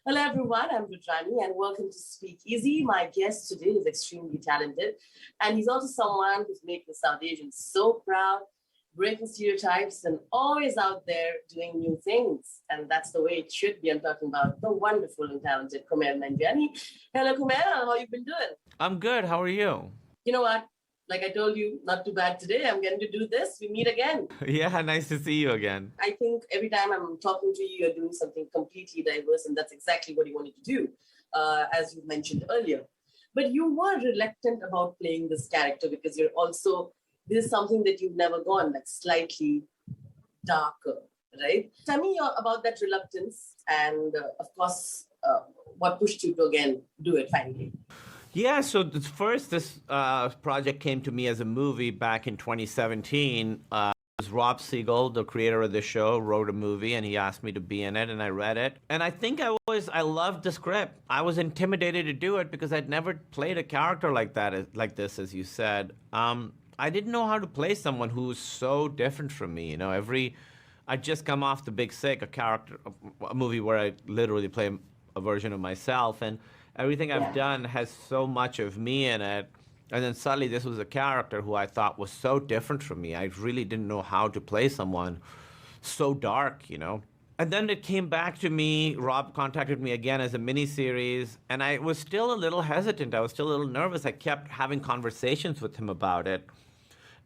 Hello, everyone. I'm Rudrani, and welcome to Speak Easy. My guest today is extremely talented, and he's also someone who's making South Asians so proud, breaking stereotypes, and always out there doing new things. And that's the way it should be. I'm talking about the wonderful and talented Kumail Nanjiani. Hello, Kumail. How you been doing? I'm good. How are you? You know what? Like I told you, not too bad today. I'm getting to do this. We meet again. Yeah, nice to see you again. I think every time I'm talking to you, you're doing something completely diverse, and that's exactly what you wanted to do, as you mentioned earlier. But you were reluctant about playing this character because you're also, this is something that you've never gone, like slightly darker, right? Tell me about that reluctance and, of course, what pushed you to again do it finally. Yeah, so this project came to me as a movie back in 2017. It was Rob Siegel, the creator of the show, wrote a movie and he asked me to be in it and I read it. And I think I loved the script. I was intimidated to do it because I'd never played a character like that, like this, as you said. I didn't know how to play someone who was so different from me. I'd just come off The Big Sick, a movie where I literally play a version of myself, and everything I've done has so much of me in it. And then suddenly this was a character who I thought was so different from me. I really didn't know how to play someone so dark. And then it came back to me. Rob contacted me again as a miniseries, and I was still a little hesitant. I was still a little nervous. I kept having conversations with him about it.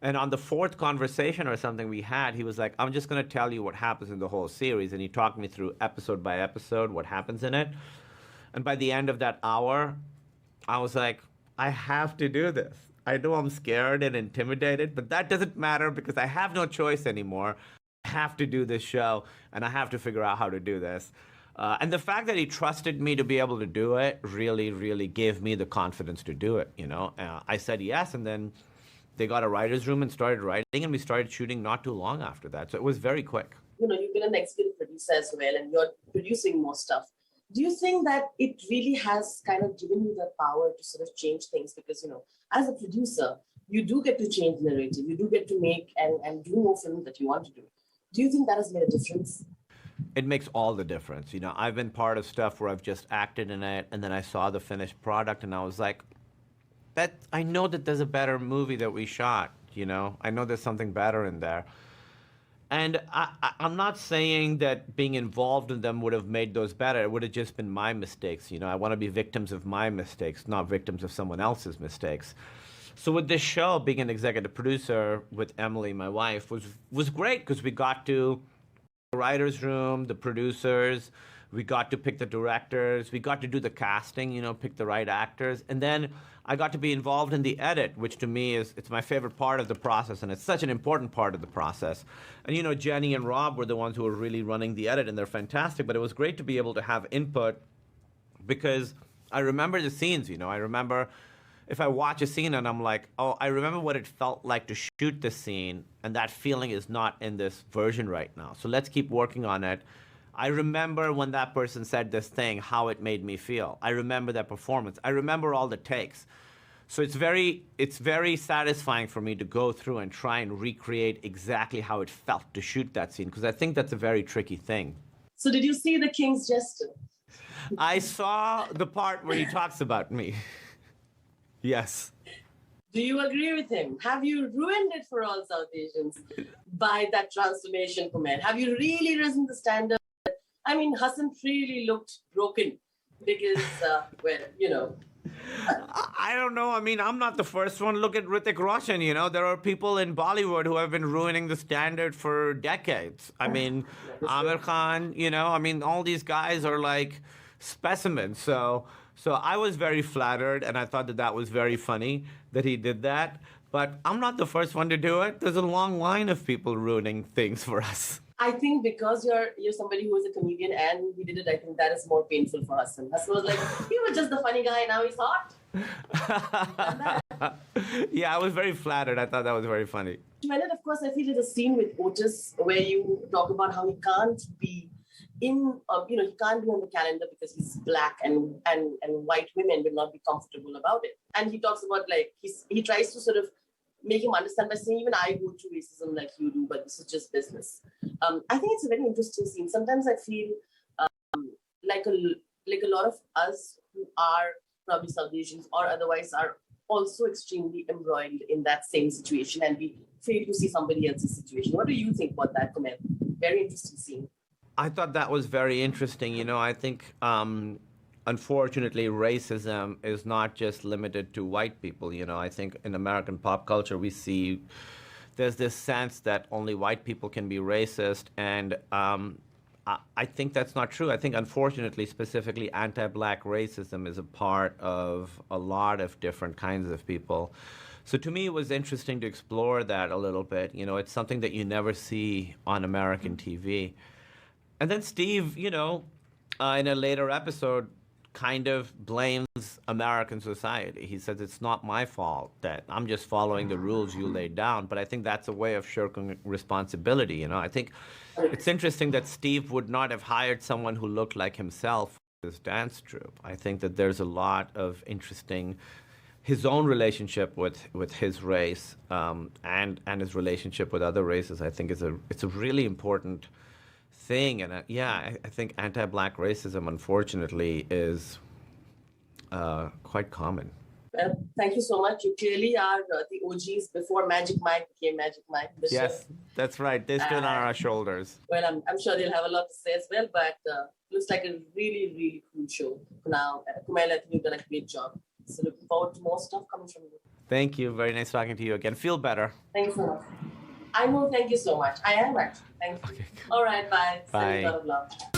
And on the fourth conversation or something we had, he was like, I'm just going to tell you what happens in the whole series. And he talked me through episode by episode what happens in it. And by the end of that hour, I was like, I have to do this. I know I'm scared and intimidated, but that doesn't matter because I have no choice anymore. I have to do this show, and I have to figure out how to do this. And the fact that he trusted me to be able to do it really, really gave me the confidence to do it. I said yes, and then they got a writer's room and started writing, and we started shooting not too long after that. So it was very quick. You've been an executive producer as well, and you're producing more stuff. Do you think that it really has kind of given you the power to sort of change things? Because, as a producer, you do get to change the narrative. You do get to make and do more films that you want to do. Do you think that has made a difference? It makes all the difference. I've been part of stuff where I've just acted in it, and then I saw the finished product, and I was like, I know that there's a better movie that we shot. I know there's something better in there. And I'm not saying that being involved in them would have made those better. It would have just been my mistakes. I want to be victims of my mistakes, not victims of someone else's mistakes. So with this show, being an executive producer with Emily, my wife, was great because we got to the writer's room, the producers, we got to pick the directors, we got to do the casting, pick the right actors. And then I got to be involved in the edit, which to me it's my favorite part of the process, and it's such an important part of the process. And Jenny and Rob were the ones who were really running the edit, and they're fantastic, but it was great to be able to have input because I remember the scenes. I remember if I watch a scene and I'm like, oh, I remember what it felt like to shoot this scene, and that feeling is not in this version right now. So let's keep working on it. I remember when that person said this thing, how it made me feel. I remember that performance. I remember all the takes. So it's very satisfying for me to go through and try and recreate exactly how it felt to shoot that scene, because I think that's a very tricky thing. So did you see The King's Jester? I saw the part where he talks about me. Yes. Do you agree with him? Have you ruined it for all South Asians by that transformation, Kumail? Have you really risen the standard? I mean, Hassan really looked broken because, I don't know. I mean, I'm not the first one. Look at Hrithik Roshan. There are people in Bollywood who have been ruining the standard for decades. I mean, Amir Khan, all these guys are like specimens. So I was very flattered, and I thought that was very funny that he did that. But I'm not the first one to do it. There's a long line of people ruining things for us. I think because you're somebody who is a comedian and he did it, I think that is more painful for Hassan. Hassan was like, he was just the funny guy, now he's hot. Yeah, I was very flattered. I thought that was very funny. And then, of course, I feel there's a scene with Otis where you talk about how he can't be he can't be on the calendar because he's black and white women will not be comfortable about it. And he talks about he tries to sort of make him understand by saying, even I go through racism like you do, but this is just business. I think it's a very interesting scene. Sometimes I feel like like a lot of us who are probably South Asians or otherwise are also extremely embroiled in that same situation, and we fail to see somebody else's situation. What do you think about that, Kumail? Very interesting scene. I thought that was very interesting. I think, unfortunately, racism is not just limited to white people. I think in American pop culture, we see there's this sense that only white people can be racist. And I think that's not true. I think, unfortunately, specifically, anti-black racism is a part of a lot of different kinds of people. So to me, it was interesting to explore that a little bit. It's something that you never see on American TV. And then Steve, in a later episode, kind of blames American society. He says it's not my fault, that I'm just following the rules you laid down. But I think that's a way of shirking responsibility. I think it's interesting that Steve would not have hired someone who looked like himself for his dance troupe. I think that there's a lot of interesting, his own relationship with his race, and his relationship with other races. I think it's a really important thing. And I think anti-black racism, unfortunately, is quite common. Well, thank you so much. You clearly are the OGs before Magic Mike became Magic Mike. Yes, that's right. They stood on our shoulders. Well, I'm sure they'll have a lot to say as well, but looks like a really, really cool show now. Kumail, I think you've done a great job. So looking forward to more stuff coming from you. Thank you. Very nice talking to you again. Feel better. Thanks so much. I know. Thank you so much. I am actually. Thank you. Okay, all right. Bye. Bye. Send a lot of love.